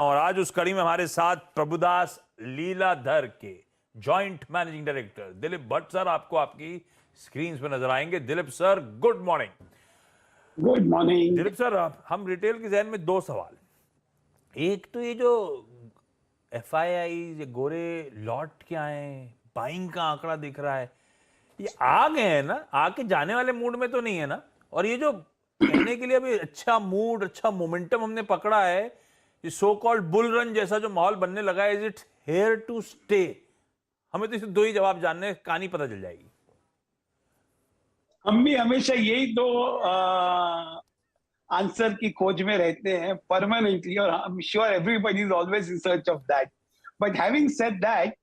और आज उस कड़ी में हमारे साथ प्रभुदास लीलाधर के joint managing director Dilip Bhatt sir आपको आपकी स्क्रीन पे नजर आएंगे। Dilip sir, good morning. Good morning. Dilip sir, हम रिटेल के जहन में दो सवाल। एक तो ये जो एफआईआई ये गोरे लौट के आए, बाइंग का आंकड़ा दिख रहा है, ये आ गए हैं ना, आके जाने वाले मूड में तो नहीं है ना? और ये जो कहने के लिए अभी अच्छा मूड, अच्छा मोमेंटम हमने पकड़ा है, ये सो कॉल्ड बुल रन जैसा जो माहौल बनने लगा है, is it here to stay? हमें तो इसे दो ही जवाब जानने, कहानी पता चल जाएगी। हम भी हमेशा यही दो आंसर की खोज में रहते हैं परमानेंटली, और I am sure everybody is always in search of that. But having said that,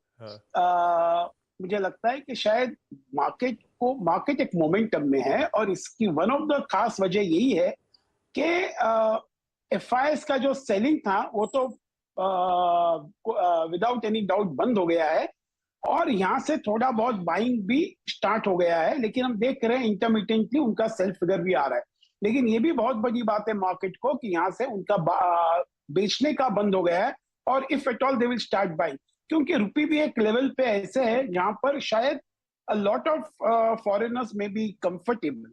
मुझे लगता है कि शायद मार्केट एक मोमेंटम में है, और इसकी वन ऑफ द खास वजह यही है कि एफआईएस का जो सेलिंग था वो तो विदाउट एनी डाउट बंद हो गया है, और यहां से थोड़ा बहुत बाइंग भी स्टार्ट हो गया है। लेकिन हम देख रहे हैं इंटरमिटेंटली उनका सेल फिगर भी आ रहा है। लेकिन ये भी बहुत बड़ी बात है मार्केट को कि यहां से उनका बेचने का बंद हो गया है, और if at all they will start buying, क्योंकि रुपी भी एक लेवल पे ऐसे है जहां पर शायद अ लॉट ऑफ फॉरेनर्स में be comfortable.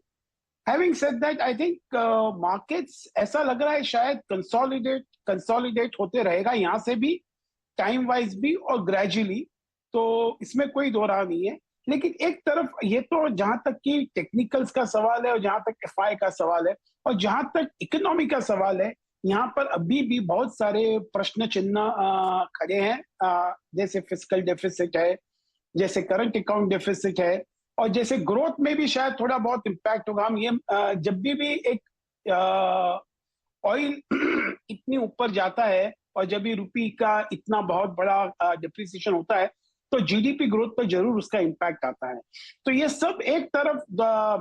Having said that, I think markets ऐसा लग रहा है शायद कंसोलिडेट होते रहेगा यहां से भी, टाइम वाइज भी और ग्रेजुअली। तो इसमें कोई दो राह नहीं है। लेकिन एक तरफ ये तो जहां तक कि टेक्निकल्स का सवाल है, और जहां तक एफआई का सवाल है, और जहां तक इकोनॉमी का सवाल है, यहाँ पर अभी भी बहुत सारे प्रश्न चिन्ह खड़े हैं। जैसे फिस्कल डेफिसिट है, जैसे करंट अकाउंट डेफिसिट है, और जैसे ग्रोथ में भी शायद थोड़ा बहुत इम्पैक्ट होगा। हम ये जब भी एक ऑयल इतनी ऊपर जाता है, और जब भी रुपी का इतना बहुत बड़ा डिप्रिसिएशन होता है, तो जीडीपी ग्रोथ पर जरूर उसका इम्पैक्ट आता है। तो ये सब एक तरफ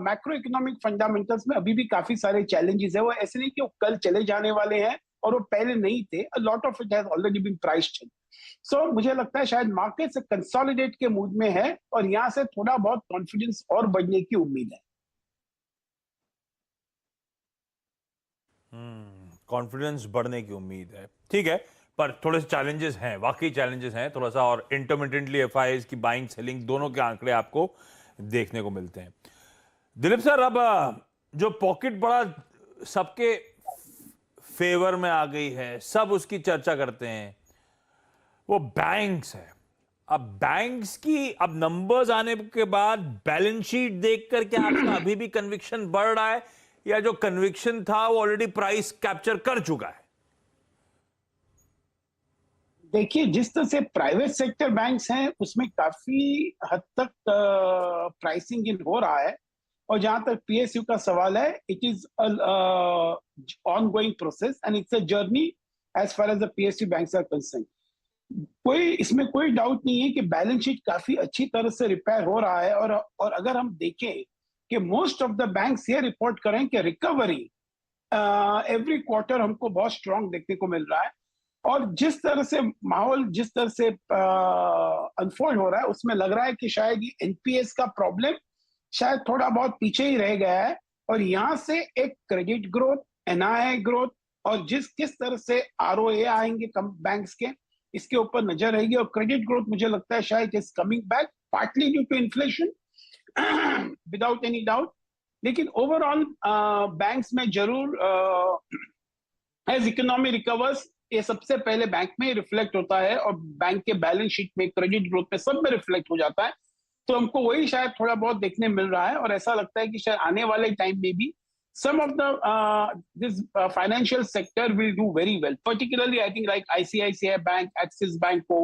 मैक्रो इकोनॉमिक फंडामेंटल्स में अभी भी काफी सारे चैलेंजेस है। वो ऐसे नहीं कि वो कल चले जाने वाले हैं और वो पहले नहीं थे। A lot of it has already been priced in. So मुझे लगता है शायद मार्केट से कंसोलिडेट के मूड में है, और यहां से थोड़ा बहुत कॉन्फिडेंस और बढ़ने की उम्मीद है। कॉन्फिडेंस बढ़ने की उम्मीद है, ठीक है। पर थोड़े से चैलेंजेस हैं, वाकई चैलेंजेस हैं थोड़ा सा, और इंटरमिटेंटली एफआईआईज की बाइंग सेलिंग दोनों के आंकड़े आपको देखने को मिलते हैं। दिलीप सर, अब जो पॉकेट बड़ा सबके फेवर में आ गई है, सब उसकी चर्चा करते हैं, वो बैंक्स है। अब बैंक्स की अब नंबर्स आने के बाद बैलेंस शीट देखकर क्या आपका अभी भी कन्विक्शन बढ़ रहा है, या जो कन्विक्शन था वो ऑलरेडी प्राइस कैप्चर कर चुका है? देखिए, जिस तरह से प्राइवेट सेक्टर बैंक्स हैं उसमें काफी हद तक प्राइसिंग इन हो रहा है, और जहां तक पीएसयू का सवाल है, it is ongoing process and it's a journey as far as the PSU banks are concern. इसमें कोई डाउट नहीं है कि बैलेंस शीट काफी अच्छी तरह से रिपेयर हो रहा है, और अगर हम देखें कि मोस्ट ऑफ द बैंक्स ये रिपोर्ट करें कि रिकवरी एवरी क्वार्टर हमको बहुत स्ट्रांग देखने को मिल रहा है। और जिस तरह से माहौल जिस तरह से अनफोल्ड हो रहा है, उसमें लग रहा है कि शायद ये एनपीएस का प्रॉब्लम शायद थोड़ा बहुत पीछे ही रह गया है, और यहाँ से एक क्रेडिट ग्रोथ, एनआईआई ग्रोथ, और किस तरह से आरओए आएंगे कम बैंक्स के, इसके ऊपर नजर रहेगी। और क्रेडिट ग्रोथ मुझे लगता है शायद is coming back partly due to inflation, without any doubt. लेकिन ओवरऑल बैंक्स में जरूर एज इकोनॉमी रिकवर्स, ये सबसे पहले बैंक में रिफ्लेक्ट होता है, और बैंक के बैलेंस शीट में, क्रेडिट ग्रोथ में, सब में रिफ्लेक्ट हो जाता है। तो हमको वही शायद थोड़ा बहुत देखने मिल रहा है, और ऐसा लगता है कि शायद आने वाले टाइम में भी some of the this financial sector will do very well, particularly I think like ICICI Bank, Axis Bank हो,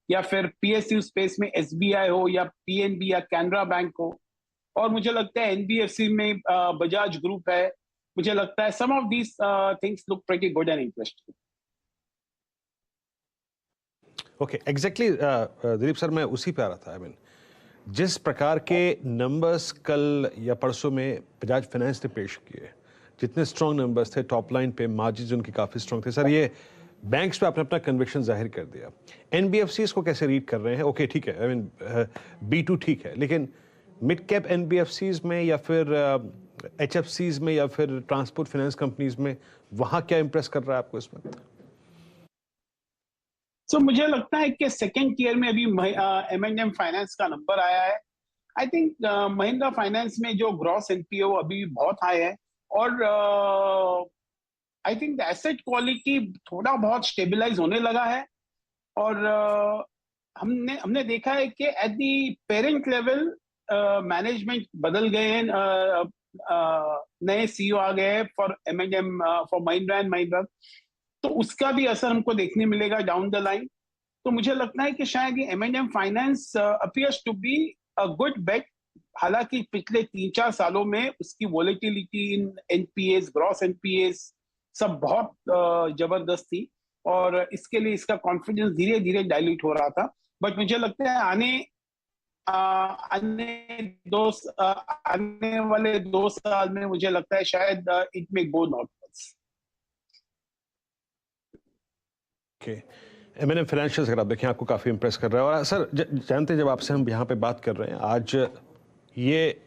या फिर PSU स्पेस में SBI हो, या PNB या कैनरा बैंक हो, और मुझे लगता है NBFC में बजाज ग्रुप है। मुझे लगता है some of these things look pretty good and interesting. Okay, exactly Dilip sir, मैं उसी पे आ रहा था। आई मीन, जिस प्रकार के नंबर्स कल या परसों में बजाज फाइनेंस ने पेश किए, जितने स्ट्रॉन्ग नंबर्स थे, टॉप लाइन पे मार्जिन उनकी काफ़ी स्ट्रॉन्ग थे सर, ये बैंक्स पे आपने अपना कन्विक्शन जाहिर कर दिया। एनबीएफसीज को कैसे रीड कर रहे हैं? ओके, ठीक है, आई मीन B2 ठीक है, लेकिन मिड कैप एनबीएफसीज में, या फिर HFCs में, या फिर ट्रांसपोर्ट फाइनेंस कंपनीज में, वहाँ क्या इंप्रेस कर रहा है आपको इसमें? सो मुझे लगता है कि सेकेंड ईयर में अभी M&M फाइनेंस का नंबर आया है। आई थिंक महिंद्रा फाइनेंस में जो ग्रॉस एनपीओ अभी बहुत हाई है, और I think the asset quality थोड़ा बहुत स्टेबलाइज होने लगा है। और हमने देखा है कि at the parent level management बदल गए हैं, नए सीईओ आ गए हैं for M&M, for Mahindra and Mahindra, तो उसका भी असर हमको देखने मिलेगा डाउन द लाइन। तो मुझे लगता है कि शायद ये M&M finance appears to be a good bet. हालांकि पिछले 3-4 सालों में उसकी volatility in NPS, gross NPS सब बहुत जबरदस्त थी, और इसके लिए इसका कॉन्फिडेंस धीरे धीरे डाइल्यूट हो रहा था। बट मुझे लगता है आने वाले 2 साल में मुझे लगता है शायद it may go northwards. Okay, M&M financials अगर आप देखें आपको काफ़ी इंप्रेस कर रहा है। और सर जानते हैं, जब आपसे हम यहाँ पे बात कर रहे हैं आज, ये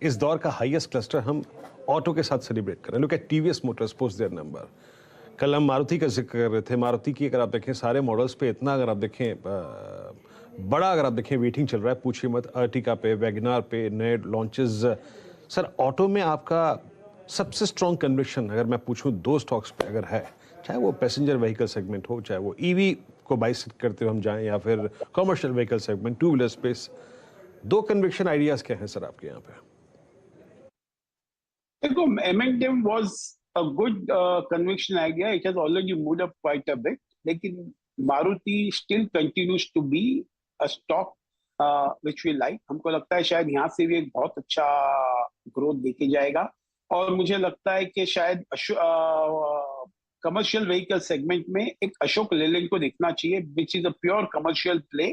इस दौर का हाईएस्ट क्लस्टर हम ऑटो के साथ सेलिब्रेट कर रहे हैं। Look at TVS motors post their number. कल हम मारुति का जिक्र कर रहे थे। मारुति की अगर आप देखें सारे मॉडल्स पे इतना, अगर आप देखें बड़ा, अगर आप देखें वेटिंग चल रहा है, पूछिए मत। अर्टिका पे, वैगनार पे नए लॉन्चेस। सर ऑटो में आपका सबसे स्ट्रॉन्ग कन्विक्शन अगर मैं पूछूं 2 स्टॉक्स पे अगर है, चाहे वो पैसेंजर व्हीकल सेगमेंट हो, चाहे वो ईवी को बाइसेक्ट करते हुए हम जाएं, या फिर commercial vehicle segment, two wheeler space, 2 conviction ideas क्या हैं सर आपके यहाँ पे? देखो, M&M was a good conviction idea. It has already moved up quite a bit. लेकिन Maruti still continues to be a stock which we like. हमको लगता है शायद यहाँ से भी एक बहुत अच्छा ग्रोथ देखे जाएगा। और मुझे लगता है कि शायद कमर्शियल व्हीकल सेगमेंट में एक अशोक लेलैंड को देखना चाहिए, which is a pure commercial play,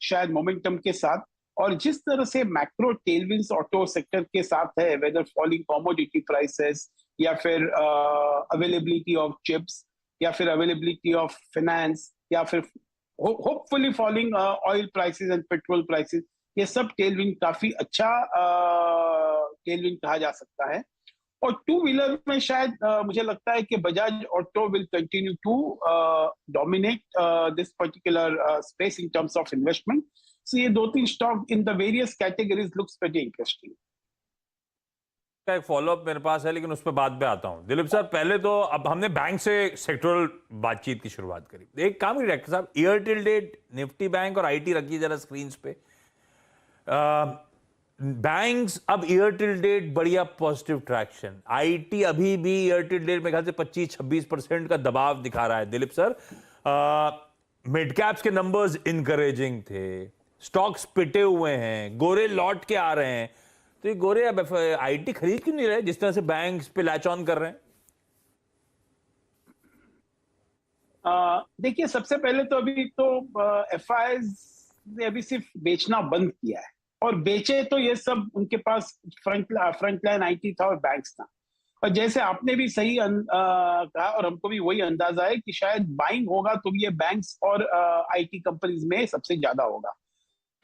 शायद मोमेंटम के साथ। और जिस तरह से मैक्रो टेलविंड्स ऑटो सेक्टर के साथ है, वेदर फॉलिंग कमोडिटी प्राइसेस, या फिर अवेलेबिलिटी ऑफ चिप्स, या फिर अवेलेबिलिटी ऑफ फाइनेंस, या फिर hopefully falling oil prices and petrol prices, ये सब टेलविंड काफी अच्छा टेलविंड कहा जा सकता है। और टू व्हीलर में शायद मुझे लगता है कि Bajaj auto will continue to dominate this particular space in terms of investment. So ये 2-3 stock in the various categories looks pretty interesting. का एक फॉलोअप मेरे पास है, लेकिन उस पर बाद में आता हूं। दिलीप सर, पहले तो अब हमने बैंक से सेक्टरल बातचीत की शुरुआत करी। एक काम करिए डायरेक्टर साहब, year till date Nifty bank और आईटी रखिए जरा स्क्रीन पे। बैंक्स अब ईयर टिल डेट बढ़िया पॉजिटिव ट्रैक्शन, आईटी अभी भी ईयर टिल डेट मेरे ख्याल से 25-26% का दबाव दिखा रहा है। दिलीप सर, मिड कैप्स के नंबर्स इनकरेजिंग थे, स्टॉक्स पिटे हुए हैं, गोरे लौट के आ रहे हैं, तो ये गोरे अब आईटी खरीद क्यों नहीं रहे जिस तरह से बैंक्स पे लैच ऑन कर रहे हैं? देखिए, सबसे पहले तो अभी तो एफआईआईज ने अभी सिर्फ बेचना बंद किया है, और बेचे तो ये सब उनके पास फ्रंट लाइन आईटी था और बैंक्स था। और जैसे आपने भी सही कहा, और हमको भी वही अंदाजा है कि शायद बाइंग होगा तो ये बैंक्स और आईटी कंपनीज में सबसे ज्यादा होगा।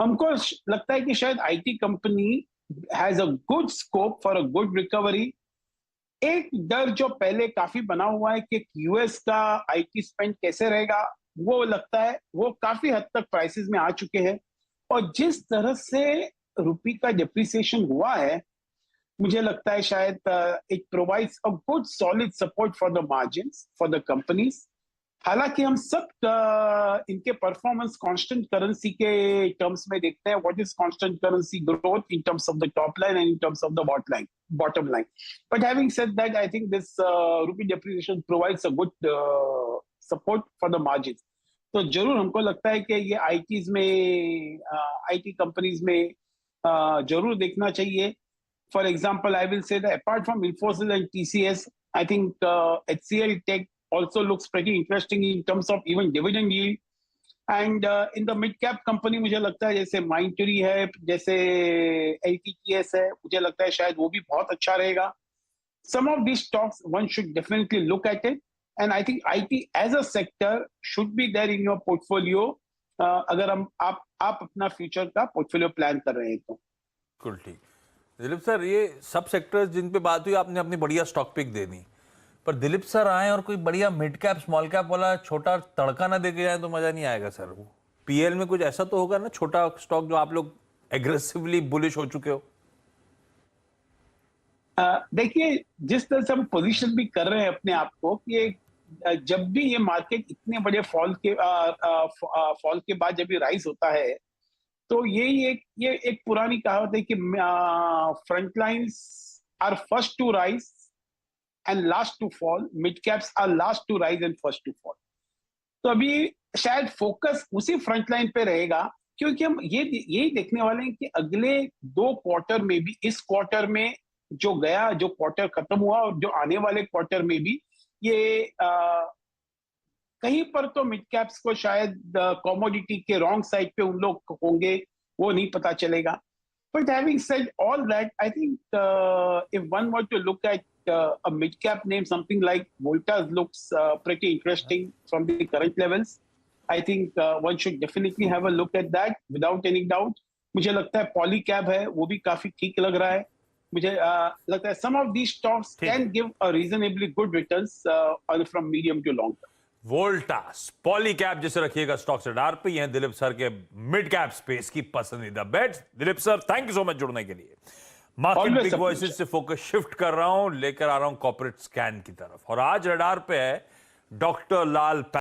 हमको लगता है कि शायद IT company has a good scope for a good recovery. एक डर जो पहले काफी बना हुआ है कि यूएस का आईटी स्पेंड कैसे रहेगा, वो लगता है वो काफी हद तक प्राइसेस में आ चुके हैं। और जिस तरह से रुपये का डिप्रिसिएशन हुआ है, मुझे लगता है शायद it provides a good solid support for the margins for the companies. हालांकि हम सब इनके परफॉर्मेंस कांस्टेंट करेंसी के टर्म्स में देखते हैं, what is constant currency growth in terms of the top line and in terms of the bottom line. But having said that, I think this rupee depreciation provides a good support for the margins. तो जरूर हमको लगता है कि ये ITs में, IT companies में जरूर देखना चाहिए। For example, I will say that apart from Infosys and TCS, I think HCL Tech also looks pretty interesting in terms of even dividend yield. And in the mid cap company मुझे लगता है जैसे Mindtree है, जैसे LTTS है, मुझे लगता है शायद वो भी बहुत अच्छा रहेगा। Some of these stocks one should definitely look at it, and I think IT as a sector should be there in your portfolio, अगर आप अपना फ्यूचर का पोर्टफोलियो प्लान कर रहे हैं तो। बिल्कुल ठीक। दिलीप सर, ये सब सेक्टर्स जिन पे बात हुई, आपने अपनी बढ़िया स्टॉक पिक दे दी। पर दिलीप सर आए और कोई बढ़िया मिड कैप स्मॉल कैप वाला छोटा तड़का ना देके जाए तो मजा नहीं आएगा सर। वो पीएल में कुछ ऐसा तो होगा ना, छोटा स्टॉक जो आप लोग एग्रेसिवली बुलिश हो चुके हो। देखिए, जिस तरह से हम पोजीशन भी कर रहे हैं अपने आप को कि जब भी ये मार्केट इतने बड़े फॉल के बाद जब ये राइज होता है, तो ये एक पुरानी कहावत है कि front lines are first to rise and last to fall, mid caps are last to rise and first to fall. तो अभी शायद फोकस उसी फ्रंट लाइन पे रहेगा, क्योंकि हम यही देखने वाले हैं कि अगले 2 क्वार्टर में भी, इस क्वार्टर में जो गया, जो क्वार्टर खत्म हुआ और जो आने वाले क्वार्टर में भी, ये कहीं पर तो मिड कैप्स को शायद कमोडिटी के रॉन्ग साइड पे उन लोग होंगे, वो नहीं पता चलेगा। But having said all that, I think if one were to look at a mid cap name, something like Voltas looks pretty interesting from the current levels. I think one should definitely have a look at that without any doubt. मुझे लगता है Polycab है, वो भी काफी ठीक लग रहा है। मुझे लगता है some of these stocks can give a reasonably good returns from medium to long term. Voltas, Polycab जैसे रखिएगा स्टॉक्स रडार पे। ये हैं दिलीप सर के मिड कैप स्पेस की पसंदीदा bets. Dilip sir, thank you so much जुड़ने के लिए। मार्केट बिग वॉइसेस से फोकस शिफ्ट कर रहा हूं, लेकर आ रहा हूं कॉर्पोरेट स्कैन की तरफ, और आज रडार पे है डॉक्टर लाल